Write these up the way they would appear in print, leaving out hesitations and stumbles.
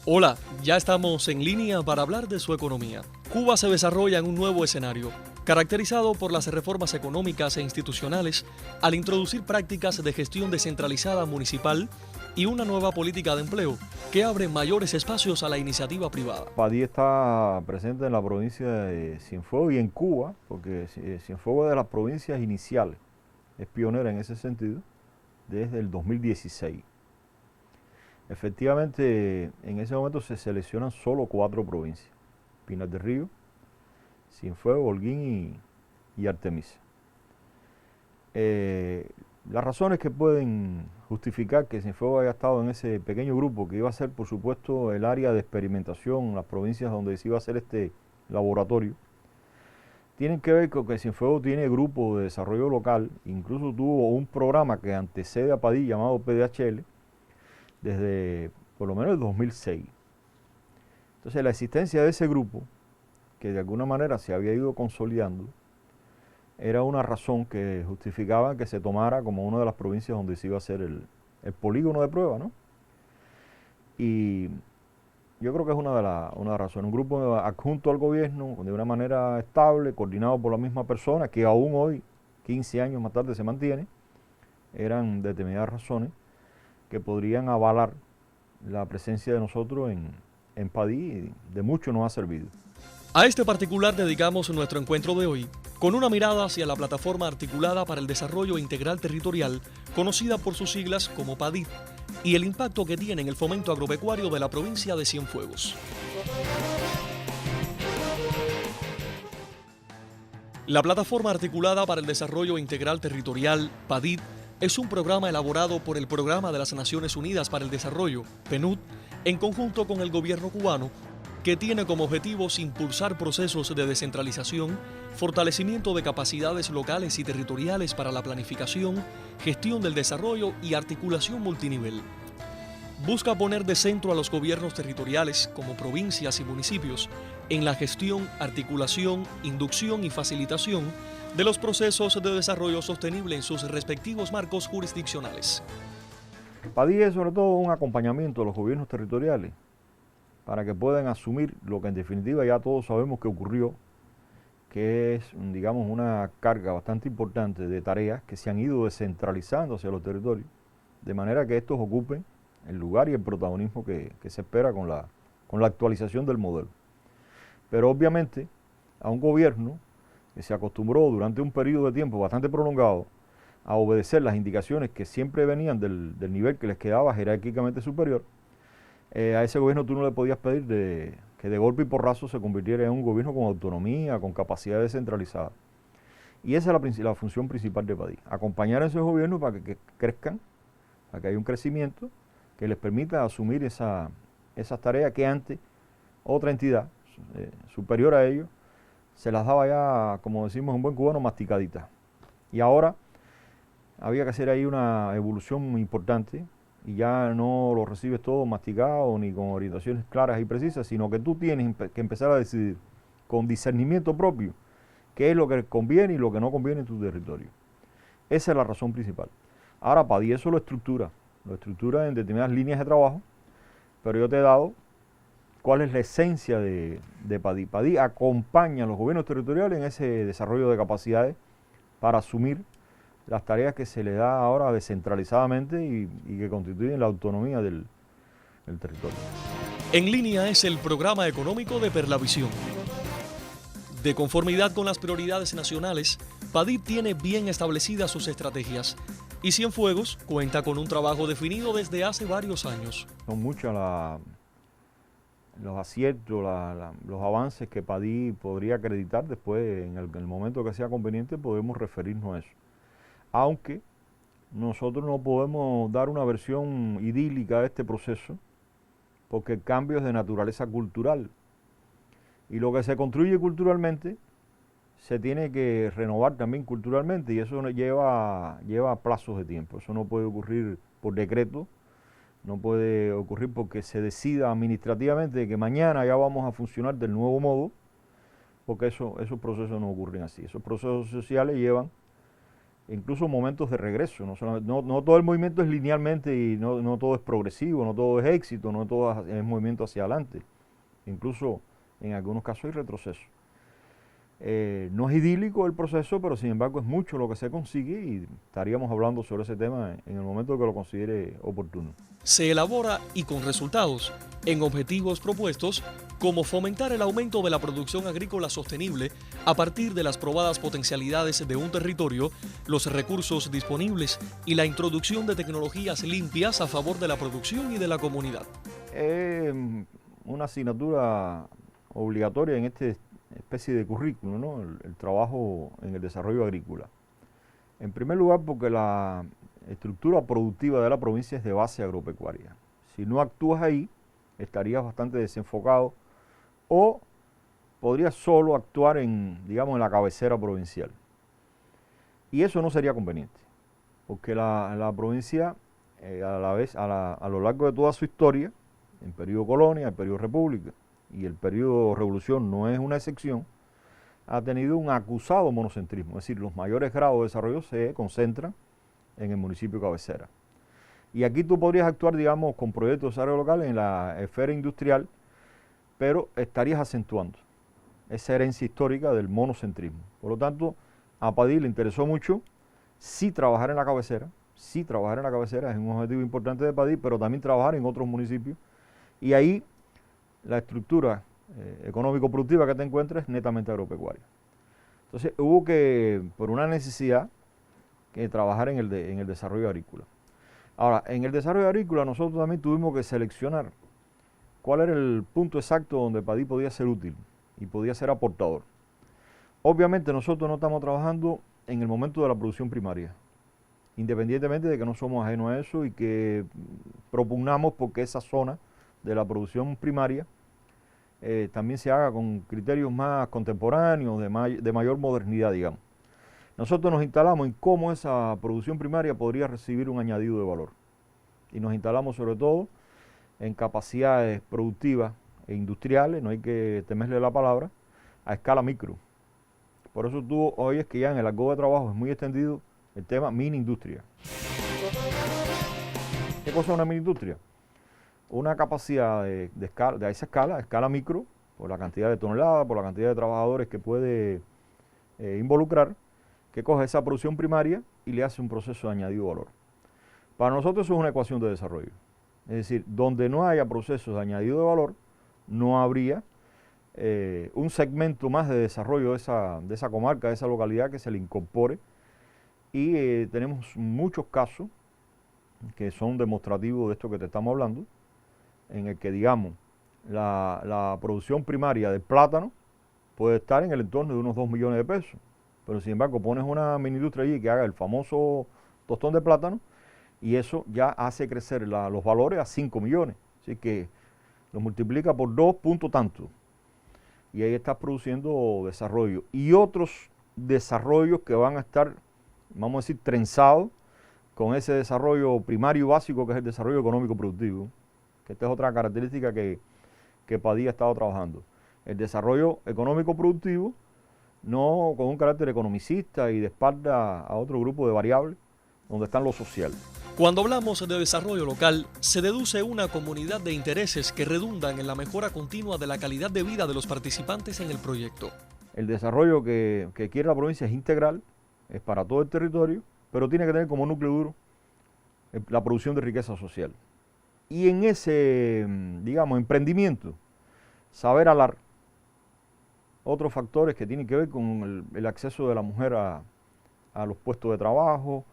Hola, ya estamos en línea para hablar de su economía. Cuba se desarrolla en un nuevo escenario, caracterizado por las reformas económicas e institucionales, al introducir prácticas de gestión descentralizada municipal y una nueva política de empleo que abre mayores espacios a la iniciativa privada. Padí está presente en la provincia de Cienfuegos y en Cuba, porque Cienfuegos es de las provincias iniciales, es pionera en ese sentido, desde el 2016. Efectivamente, en ese momento se seleccionan solo 4 provincias: Pinar del Río, Cienfuegos, Holguín y Artemisa. Las razones que pueden justificar que Cienfuegos haya estado en ese pequeño grupo, que iba a ser, por supuesto, el área de experimentación, las provincias donde se iba a hacer este laboratorio, tienen que ver con que Cienfuegos tiene grupo de desarrollo local, incluso tuvo un programa que antecede a Padí llamado PDHL, desde por lo menos el 2006. Entonces la existencia de ese grupo, que de alguna manera se había ido consolidando, era una razón que justificaba que se tomara como una de las provincias donde se iba a hacer el polígono de prueba, ¿no? Y yo creo que es una de las razones. Un grupo adjunto al gobierno, de una manera estable, coordinado por la misma persona, que aún hoy, 15 años más tarde, se mantiene. Eran determinadas razones que podrían avalar la presencia de nosotros en Padí, y de mucho nos ha servido. A este particular dedicamos nuestro encuentro de hoy, con una mirada hacia la Plataforma Articulada para el Desarrollo Integral Territorial, conocida por sus siglas como PADIT, y el impacto que tiene en el fomento agropecuario de la provincia de Cienfuegos. La Plataforma Articulada para el Desarrollo Integral Territorial, PADIT, es un programa elaborado por el Programa de las Naciones Unidas para el Desarrollo, PNUD, en conjunto con el gobierno cubano, que tiene como objetivos impulsar procesos de descentralización, fortalecimiento de capacidades locales y territoriales para la planificación, gestión del desarrollo y articulación multinivel. Busca poner de centro a los gobiernos territoriales, como provincias y municipios, en la gestión, articulación, inducción y facilitación de los procesos de desarrollo sostenible en sus respectivos marcos jurisdiccionales. Padí es sobre todo un acompañamiento a los gobiernos territoriales para que puedan asumir lo que en definitiva ya todos sabemos que ocurrió, que es, digamos, una carga bastante importante de tareas que se han ido descentralizando hacia los territorios, de manera que estos ocupen el lugar y el protagonismo que se espera con la actualización del modelo. Pero obviamente a un gobierno que se acostumbró durante un periodo de tiempo bastante prolongado a obedecer las indicaciones que siempre venían del nivel que les quedaba jerárquicamente superior, a ese gobierno tú no le podías pedir que de golpe y porrazo se convirtiera en un gobierno con autonomía, con capacidad descentralizada. Y esa es la función principal de Padí: acompañar a esos gobiernos para que crezcan, para que haya un crecimiento que les permita asumir esas tareas que antes otra entidad superior a ellos se las daba ya, como decimos en buen cubano, masticaditas. Y ahora había que hacer ahí una evolución importante, y ya no lo recibes todo masticado ni con orientaciones claras y precisas, sino que tú tienes que empezar a decidir con discernimiento propio qué es lo que conviene y lo que no conviene en tu territorio. Esa es la razón principal. Ahora Padí eso lo estructura en determinadas líneas de trabajo, pero yo te he dado cuál es la esencia de Padí. Padí acompaña a los gobiernos territoriales en ese desarrollo de capacidades para asumir las tareas que se le da ahora descentralizadamente y que constituyen la autonomía del territorio. En línea es el programa económico de Perlavisión. De conformidad con las prioridades nacionales, PADIT tiene bien establecidas sus estrategias y Cienfuegos cuenta con un trabajo definido desde hace varios años. Son muchos los aciertos, los avances que Padí podría acreditar. Después, en el momento que sea conveniente, podemos referirnos a eso. Aunque nosotros no podemos dar una versión idílica de este proceso, porque el cambio es de naturaleza cultural. Y lo que se construye culturalmente se tiene que renovar también culturalmente, y eso lleva plazos de tiempo. Eso no puede ocurrir por decreto, no puede ocurrir porque se decida administrativamente que mañana ya vamos a funcionar del nuevo modo, porque esos procesos no ocurren así. Esos procesos sociales llevan incluso momentos de regreso. No todo el movimiento es linealmente y no todo es progresivo, no todo es éxito, no todo es movimiento hacia adelante. Incluso en algunos casos hay retroceso. No es idílico el proceso, pero sin embargo es mucho lo que se consigue y estaríamos hablando sobre ese tema en el momento que lo considere oportuno. Se elabora y con resultados en objetivos propuestos como fomentar el aumento de la producción agrícola sostenible a partir de las probadas potencialidades de un territorio, los recursos disponibles y la introducción de tecnologías limpias a favor de la producción y de la comunidad. Una asignatura obligatoria en esta especie de currículo, ¿no? El trabajo en el desarrollo agrícola. En primer lugar, porque la estructura productiva de la provincia es de base agropecuaria. Si no actúas ahí, estarías bastante desenfocado o podrías solo actuar digamos, en la cabecera provincial. Y eso no sería conveniente, porque la provincia, a lo largo de toda su historia, en periodo colonia, el periodo república y el periodo revolución no es una excepción, ha tenido un acusado monocentrismo, es decir, los mayores grados de desarrollo se concentran en el municipio cabecera. Y aquí tú podrías actuar, digamos, con proyectos de desarrollo local en la esfera industrial, pero estarías acentuando esa herencia histórica del monocentrismo. Por lo tanto, a Padí le interesó mucho sí trabajar en la cabecera, es un objetivo importante de Padí, pero también trabajar en otros municipios. Y ahí la estructura económico-productiva que te encuentras es netamente agropecuaria. Entonces hubo que, por una necesidad, que trabajar en el desarrollo agrícola. Ahora, en el desarrollo agrícola nosotros también tuvimos que seleccionar cuál era el punto exacto donde Padí podía ser útil y podía ser aportador. Obviamente nosotros no estamos trabajando en el momento de la producción primaria, independientemente de que no somos ajenos a eso y que propugnamos porque esa zona de la producción primaria también se haga con criterios más contemporáneos, de mayor modernidad, digamos. Nosotros nos instalamos en cómo esa producción primaria podría recibir un añadido de valor. Y nos instalamos sobre todo en capacidades productivas e industriales, no hay que temerle la palabra, a escala micro. Por eso tú oyes que ya en el argot de trabajo es muy extendido el tema mini industria. ¿Qué cosa es una mini industria? Una capacidad de esa escala micro, por la cantidad de toneladas, por la cantidad de trabajadores que puede involucrar, que coge esa producción primaria y le hace un proceso de añadido valor. Para nosotros eso es una ecuación de desarrollo. Es decir, donde no haya procesos de añadido de valor, no habría un segmento más de desarrollo de esa comarca, de esa localidad que se le incorpore. Y tenemos muchos casos que son demostrativos de esto que te estamos hablando, en el que, digamos, la producción primaria del plátano puede estar en el entorno de unos 2 millones de pesos. Pero sin embargo pones una mini industria allí que haga el famoso tostón de plátano y eso ya hace crecer los valores a 5 millones. Así que lo multiplica por 2 puntos tanto. Y ahí estás produciendo desarrollo. Y otros desarrollos que van a estar, vamos a decir, trenzados con ese desarrollo primario básico que es el desarrollo económico productivo. Que esta es otra característica que Padí ha estado trabajando. El desarrollo económico productivo, no con un carácter economicista y de espalda a otro grupo de variables, donde están lo social. Cuando hablamos de desarrollo local, se deduce una comunidad de intereses que redundan en la mejora continua de la calidad de vida de los participantes en el proyecto. El desarrollo que quiere la provincia es integral, es para todo el territorio, pero tiene que tener como núcleo duro la producción de riqueza social. Y en ese, digamos, emprendimiento, saber hablar otros factores que tienen que ver con el acceso de la mujer a los puestos de trabajo,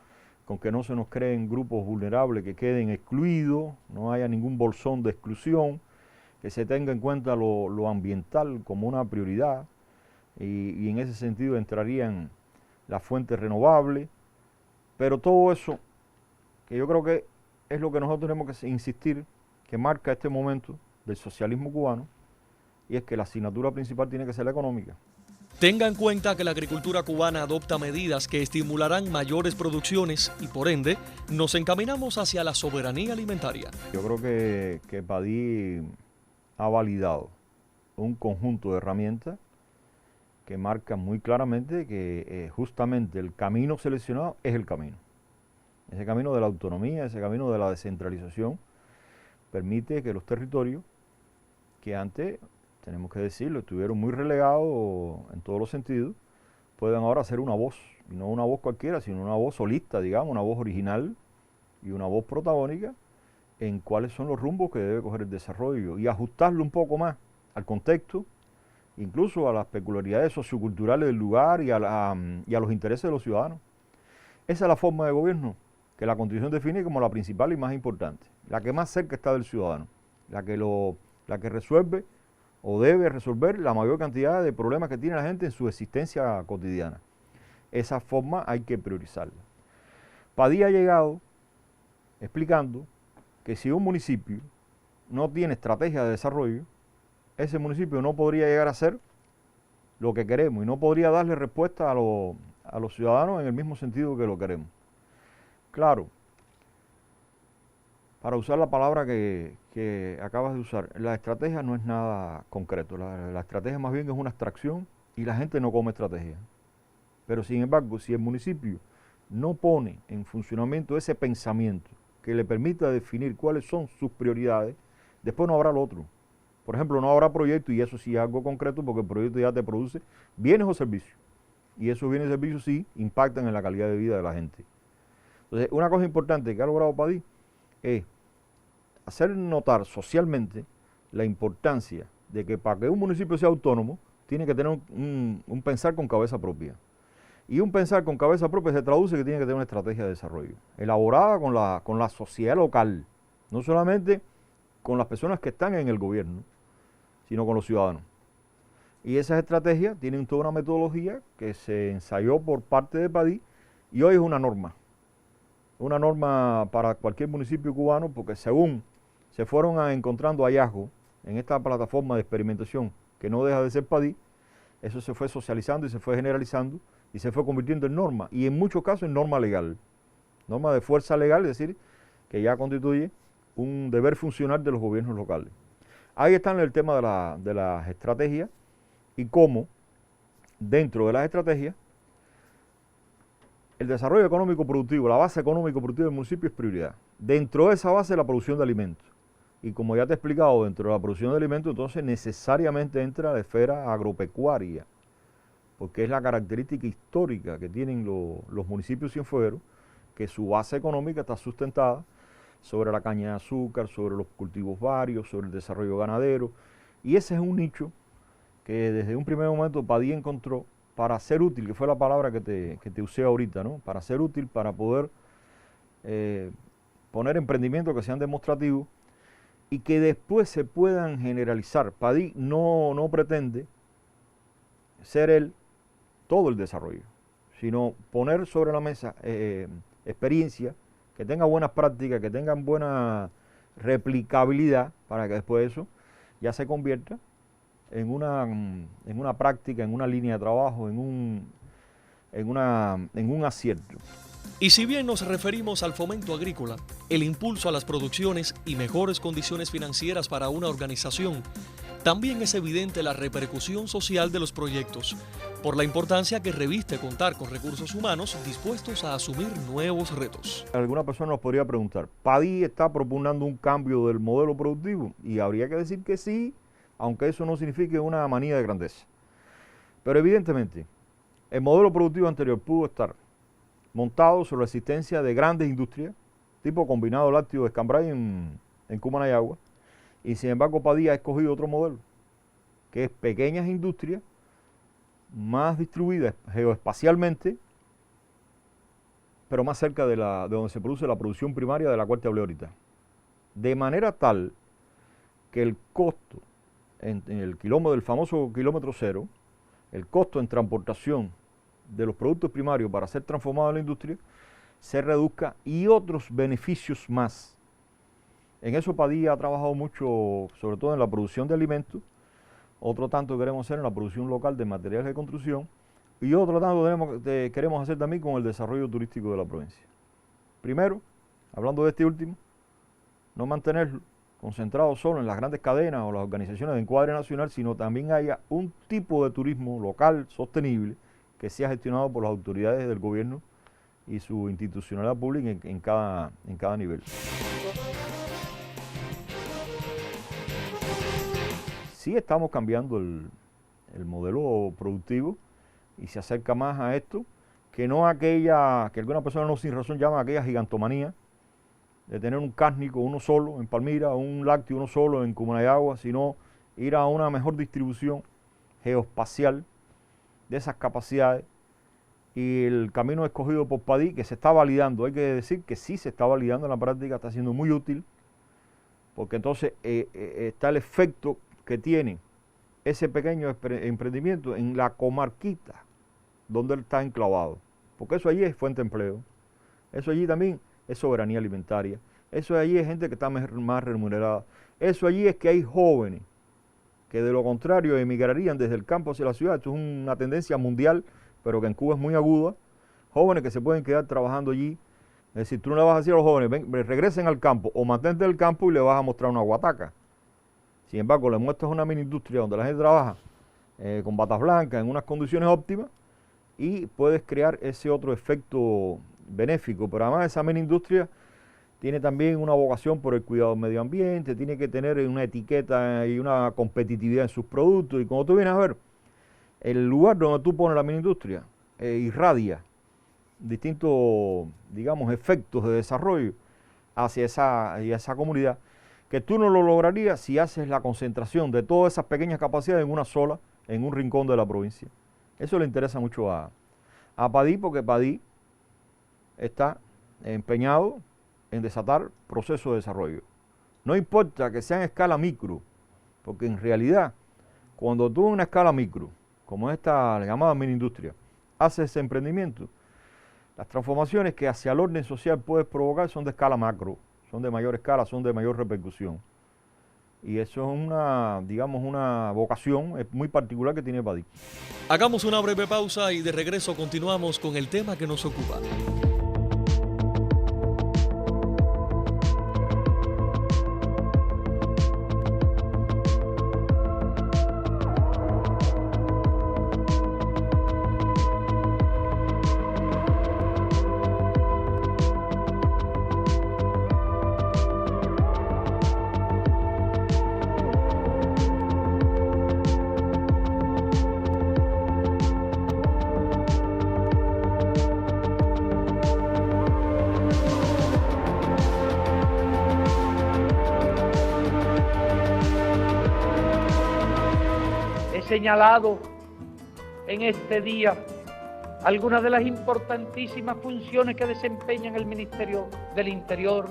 con que no se nos creen grupos vulnerables que queden excluidos, no haya ningún bolsón de exclusión, que se tenga en cuenta lo ambiental como una prioridad y en ese sentido entrarían las fuentes renovables, pero todo eso que yo creo que es lo que nosotros tenemos que insistir, que marca este momento del socialismo cubano, y es que la asignatura principal tiene que ser la económica. Tenga en cuenta que la agricultura cubana adopta medidas que estimularán mayores producciones y por ende nos encaminamos hacia la soberanía alimentaria. Yo creo que Padí ha validado un conjunto de herramientas que marcan muy claramente que justamente el camino seleccionado es el camino. Ese camino de la autonomía, ese camino de la descentralización, permite que los territorios, que antes, tenemos que decirlo, estuvieron muy relegados en todos los sentidos, puedan ahora ser una voz, y no una voz cualquiera, sino una voz solista, digamos, una voz original y una voz protagónica en cuáles son los rumbos que debe coger el desarrollo y ajustarlo un poco más al contexto, incluso a las peculiaridades socioculturales del lugar y a los intereses de los ciudadanos. Esa es la forma de gobierno que la Constitución define como la principal y más importante, la que más cerca está del ciudadano, la que resuelve o debe resolver la mayor cantidad de problemas que tiene la gente en su existencia cotidiana. Esa forma hay que priorizarla. Padilla ha llegado explicando que si un municipio no tiene estrategia de desarrollo, ese municipio no podría llegar a ser lo que queremos y no podría darle respuesta a los ciudadanos en el mismo sentido que lo queremos. Claro, para usar la palabra que acabas de usar, la estrategia no es nada concreto, la estrategia más bien es una abstracción y la gente no come estrategia. Pero sin embargo, si el municipio no pone en funcionamiento ese pensamiento que le permita definir cuáles son sus prioridades, después no habrá lo otro. Por ejemplo, no habrá proyecto, y eso sí es algo concreto, porque el proyecto ya te produce bienes o servicios. Y esos bienes y servicios sí impactan en la calidad de vida de la gente. Entonces, una cosa importante que ha logrado Padí es hacer notar socialmente la importancia de que para que un municipio sea autónomo, tiene que tener un pensar con cabeza propia. Y un pensar con cabeza propia se traduce que tiene que tener una estrategia de desarrollo, elaborada con la sociedad local, no solamente con las personas que están en el gobierno, sino con los ciudadanos. Y esas estrategias tienen toda una metodología que se ensayó por parte de Padí y hoy es una norma para cualquier municipio cubano, porque según se fueron encontrando hallazgos en esta plataforma de experimentación que no deja de ser Padí, eso se fue socializando y se fue generalizando y se fue convirtiendo en norma, y en muchos casos en norma legal, norma de fuerza legal, es decir, que ya constituye un deber funcional de los gobiernos locales. Ahí está el tema de las estrategias y cómo dentro de las estrategias el desarrollo económico productivo, la base económico productiva del municipio es prioridad. Dentro de esa base la producción de alimentos. Y como ya te he explicado, dentro de la producción de alimentos entonces necesariamente entra la esfera agropecuaria, porque es la característica histórica que tienen los municipios cienfuegueros, que su base económica está sustentada sobre la caña de azúcar, sobre los cultivos varios, sobre el desarrollo ganadero, y ese es un nicho que desde un primer momento Padilla encontró para ser útil, que fue la palabra que te usé ahorita, ¿no? Para ser útil, para poder poner emprendimientos que sean demostrativos y que después se puedan generalizar. Padilla no pretende ser él todo el desarrollo, sino poner sobre la mesa experiencia que tenga buenas prácticas, que tengan buena replicabilidad, para que después eso ya se convierta en una práctica, en una línea de trabajo, en un acierto. Y si bien nos referimos al fomento agrícola, el impulso a las producciones y mejores condiciones financieras para una organización, también es evidente la repercusión social de los proyectos, por la importancia que reviste contar con recursos humanos dispuestos a asumir nuevos retos. Alguna persona nos podría preguntar, ¿Padilla está propugnando un cambio del modelo productivo? Y habría que decir que sí, aunque eso no signifique una manía de grandeza. Pero evidentemente, el modelo productivo anterior pudo estar montado sobre la existencia de grandes industrias, tipo combinado lácteo de Escambray en Cumanayagua, y sin embargo Padilla ha escogido otro modelo, que es pequeñas industrias, más distribuidas geoespacialmente, pero más cerca de donde se produce la producción primaria de la cual te hablé ahorita. De manera tal que el costo en el del famoso kilómetro cero, el costo en transportación de los productos primarios para ser transformados en la industria, se reduzca y otros beneficios más. En eso Padilla ha trabajado mucho, sobre todo en la producción de alimentos, otro tanto queremos hacer en la producción local de materiales de construcción y otro tanto queremos hacer también con el desarrollo turístico de la provincia. Primero, hablando de este último, no mantenerlo concentrado solo en las grandes cadenas o las organizaciones de encuadre nacional, sino también haya un tipo de turismo local sostenible que sea gestionado por las autoridades del gobierno y su institucionalidad pública en cada nivel. Sí estamos cambiando el modelo productivo y se acerca más a esto, que no aquella, que alguna persona no sin razón llama aquella gigantomanía, de tener un cárnico uno solo en Palmira, un lácteo uno solo en Cumanayagua, sino ir a una mejor distribución geoespacial de esas capacidades. Y el camino escogido por Padí, que se está validando, hay que decir que sí se está validando en la práctica, está siendo muy útil, porque entonces está el efecto que tiene ese pequeño emprendimiento en la comarquita donde él está enclavado, porque eso allí es fuente de empleo, eso allí también es soberanía alimentaria, eso allí es gente que está más remunerada, eso allí es que hay jóvenes que de lo contrario emigrarían desde el campo hacia la ciudad. Esto es una tendencia mundial, pero que en Cuba es muy aguda, jóvenes que se pueden quedar trabajando allí. Es decir, tú no le vas a decir a los jóvenes, ven, regresen al campo o mantente en el campo y le vas a mostrar una guataca. Sin embargo, le muestras una mini industria donde la gente trabaja con batas blancas en unas condiciones óptimas y puedes crear ese otro efecto benéfico. Pero además esa mini industria tiene también una vocación por el cuidado del medio ambiente, tiene que tener una etiqueta y una competitividad en sus productos. Y como tú vienes a ver, el lugar donde tú pones la mini industria irradia distintos, digamos, efectos de desarrollo hacia esa comunidad, que tú no lo lograrías si haces la concentración de todas esas pequeñas capacidades en una sola, en un rincón de la provincia. Eso le interesa mucho a Padí, porque Padí está empeñado en desatar procesos de desarrollo. No importa que sea en escala micro, porque en realidad, cuando tú en una escala micro, como esta llamada mini industria, haces ese emprendimiento, las transformaciones que hacia el orden social puedes provocar son de escala macro, son de mayor escala, son de mayor repercusión. Y eso es una vocación muy particular que tiene Padí. Hagamos una breve pausa y de regreso continuamos con el tema que nos ocupa. Señalado en este día algunas de las importantísimas funciones que desempeña el Ministerio del Interior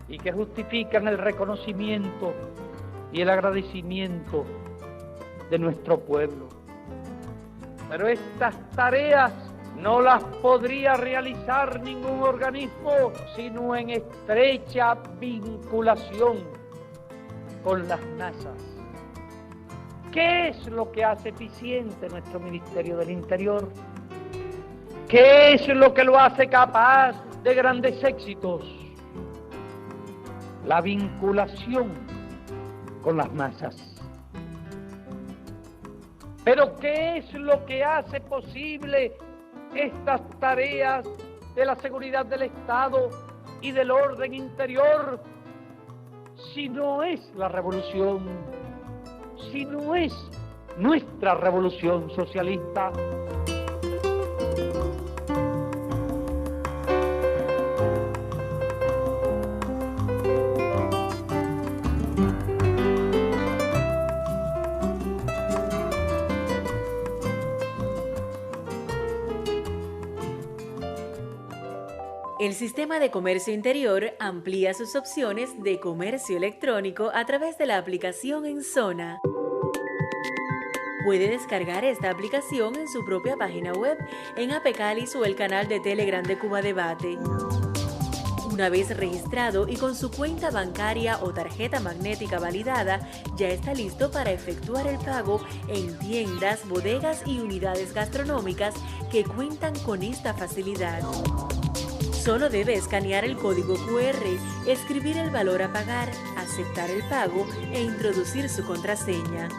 y que justifican el reconocimiento y el agradecimiento de nuestro pueblo. Pero estas tareas no las podría realizar ningún organismo sino en estrecha vinculación con las masas. ¿Qué es lo que hace eficiente nuestro Ministerio del Interior? ¿Qué es lo que lo hace capaz de grandes éxitos? La vinculación con las masas. Pero ¿qué es lo que hace posible estas tareas de la seguridad del Estado y del orden interior si no es la revolución? Si no es nuestra revolución socialista. El Sistema de Comercio Interior amplía sus opciones de comercio electrónico a través de la aplicación En Zona. Puede descargar esta aplicación en su propia página web, en Apecalis o el canal de Telegram de Cuba Debate. Una vez registrado y con su cuenta bancaria o tarjeta magnética validada, ya está listo para efectuar el pago en tiendas, bodegas y unidades gastronómicas que cuentan con esta facilidad. Solo debe escanear el código QR, escribir el valor a pagar, aceptar el pago e introducir su contraseña.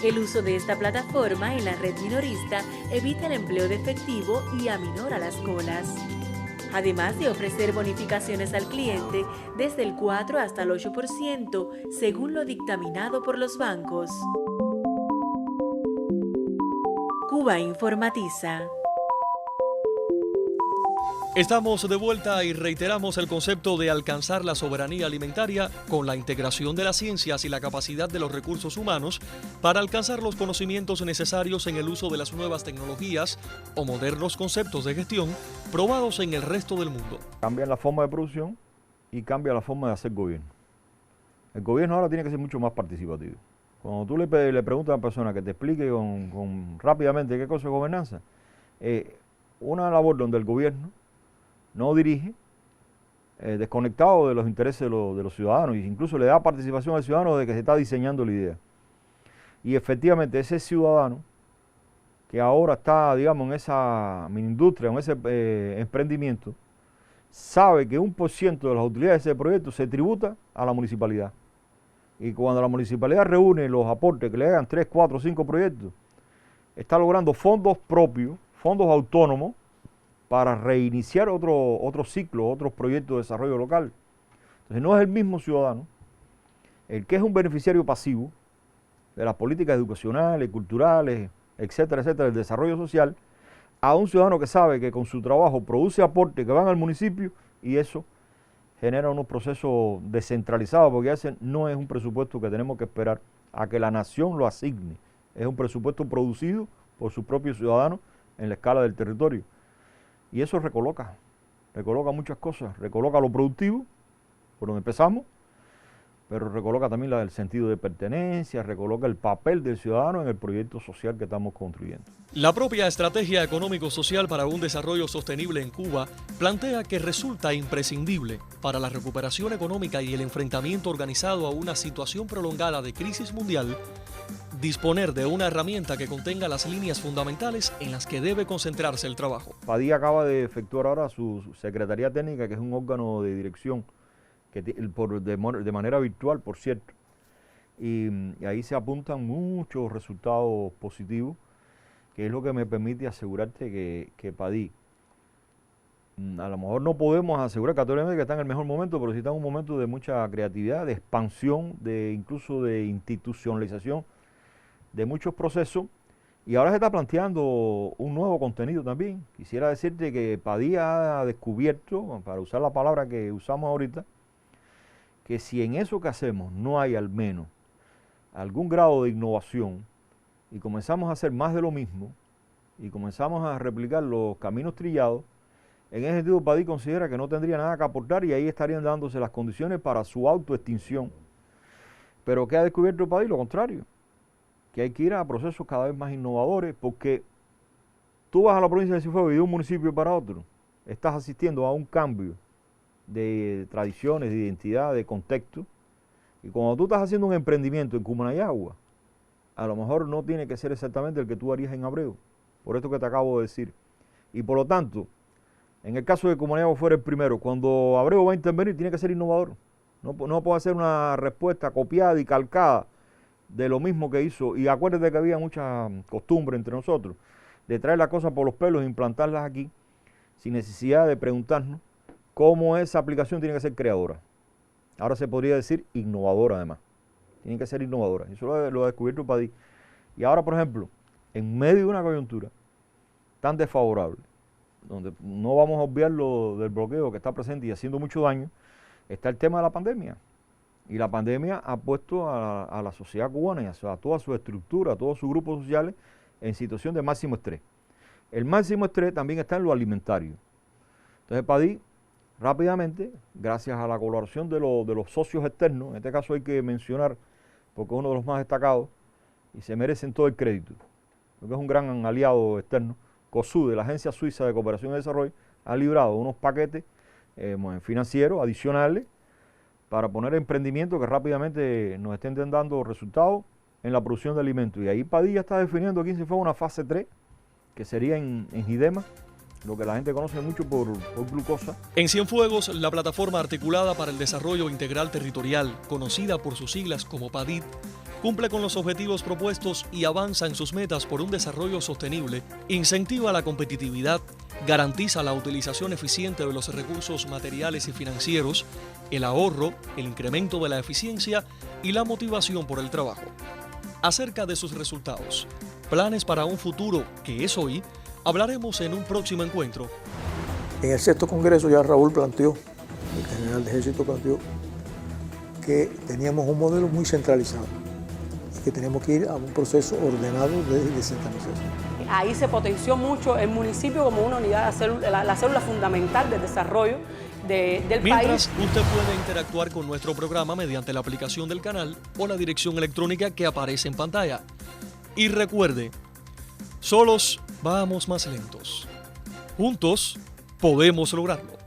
El uso de esta plataforma en la red minorista evita el empleo de efectivo y aminora las colas. Además de ofrecer bonificaciones al cliente desde el 4 hasta el 8%, según lo dictaminado por los bancos. Cuba informatiza. Estamos de vuelta y reiteramos el concepto de alcanzar la soberanía alimentaria con la integración de las ciencias y la capacidad de los recursos humanos para alcanzar los conocimientos necesarios en el uso de las nuevas tecnologías o modernos conceptos de gestión probados en el resto del mundo. Cambia la forma de producción y cambia la forma de hacer gobierno. El gobierno ahora tiene que ser mucho más participativo. Cuando tú le preguntas a una persona que te explique rápidamente qué cosa es gobernanza, una labor donde el gobierno no dirige, desconectado de los intereses de los ciudadanos, e incluso le da participación al ciudadano de que se está diseñando la idea. Y efectivamente ese ciudadano que ahora está, digamos, en esa mini industria, en ese emprendimiento, sabe que 1% de las utilidades de ese proyecto se tributa a la municipalidad. Y cuando la municipalidad reúne los aportes que le hagan 3, 4, 5 proyectos, está logrando fondos propios, fondos autónomos, para reiniciar otro ciclo, otros proyectos de desarrollo local. Entonces no es el mismo ciudadano el que es un beneficiario pasivo de las políticas educacionales, culturales, etcétera, etcétera, del desarrollo social, a un ciudadano que sabe que con su trabajo produce aportes que van al municipio y eso genera unos procesos descentralizados, porque ese no es un presupuesto que tenemos que esperar a que la nación lo asigne. Es un presupuesto producido por sus propios ciudadanos en la escala del territorio. Y eso recoloca muchas cosas, recoloca lo productivo, por donde empezamos, pero recoloca también el sentido de pertenencia, recoloca el papel del ciudadano en el proyecto social que estamos construyendo. La propia estrategia económico-social para un desarrollo sostenible en Cuba plantea que resulta imprescindible para la recuperación económica y el enfrentamiento organizado a una situación prolongada de crisis mundial disponer de una herramienta que contenga las líneas fundamentales en las que debe concentrarse el trabajo. Padilla acaba de efectuar ahora su Secretaría Técnica, que es un órgano de dirección que de manera virtual, por cierto, y ahí se apuntan muchos resultados positivos, que es lo que me permite asegurarte que Padí, a lo mejor no podemos asegurar categóricamente que está en el mejor momento, pero sí está en un momento de mucha creatividad, de expansión, incluso de institucionalización de muchos procesos, y ahora se está planteando un nuevo contenido también. Quisiera decirte que Padilla ha descubierto, para usar la palabra que usamos ahorita, que si en eso que hacemos no hay al menos algún grado de innovación y comenzamos a hacer más de lo mismo y comenzamos a replicar los caminos trillados, en ese sentido Padilla considera que no tendría nada que aportar y ahí estarían dándose las condiciones para su autoextinción. Pero ¿qué ha descubierto Padilla? Lo contrario, que hay que ir a procesos cada vez más innovadores, porque tú vas a la provincia de Cienfuegos y de un municipio para otro, estás asistiendo a un cambio de tradiciones, de identidad, de contexto, y cuando tú estás haciendo un emprendimiento en Cumanayagua, a lo mejor no tiene que ser exactamente el que tú harías en Abreu, por esto que te acabo de decir. Y por lo tanto, en el caso de que Cumanayagua fuera el primero, cuando Abreu va a intervenir tiene que ser innovador, no puede hacer una respuesta copiada y calcada de lo mismo que hizo. Y acuérdate que había mucha costumbre entre nosotros de traer las cosas por los pelos e implantarlas aquí sin necesidad de preguntarnos cómo esa aplicación tiene que ser creadora. Ahora se podría decir innovadora además. Tiene que ser innovadora. Eso lo ha descubierto Padilla. Y ahora, por ejemplo, en medio de una coyuntura tan desfavorable, donde no vamos a obviar lo del bloqueo que está presente y haciendo mucho daño, está el tema de la pandemia. Y la pandemia ha puesto a la sociedad cubana y a toda su estructura, a todos sus grupos sociales en situación de máximo estrés. El máximo estrés también está en lo alimentario. Entonces Padilla, rápidamente, gracias a la colaboración de los socios externos, en este caso hay que mencionar, porque es uno de los más destacados, y se merecen todo el crédito, porque es un gran aliado externo, COSUDE, la Agencia Suiza de Cooperación y Desarrollo, ha librado unos paquetes financieros adicionales para poner emprendimientos que rápidamente nos estén dando resultados en la producción de alimentos. Y ahí Padilla está definiendo aquí si fue una fase 3, que sería en Gidema, lo que la gente conoce mucho por glucosa. En Cienfuegos, la plataforma articulada para el desarrollo integral territorial, conocida por sus siglas como PADIT, cumple con los objetivos propuestos y avanza en sus metas por un desarrollo sostenible, incentiva la competitividad, garantiza la utilización eficiente de los recursos materiales y financieros, el ahorro, el incremento de la eficiencia y la motivación por el trabajo. Acerca de sus resultados, planes para un futuro que es hoy, hablaremos en un próximo encuentro. En el 6º Congreso ya Raúl planteó, el general de Ejército planteó, que teníamos un modelo muy centralizado y que teníamos que ir a un proceso ordenado de descentralización. Ahí se potenció mucho el municipio como una unidad, la célula fundamental del desarrollo del Mientras, país. usted puede interactuar con nuestro programa mediante la aplicación del canal o la dirección electrónica que aparece en pantalla. Y recuerde, solos vamos más lentos. Juntos podemos lograrlo.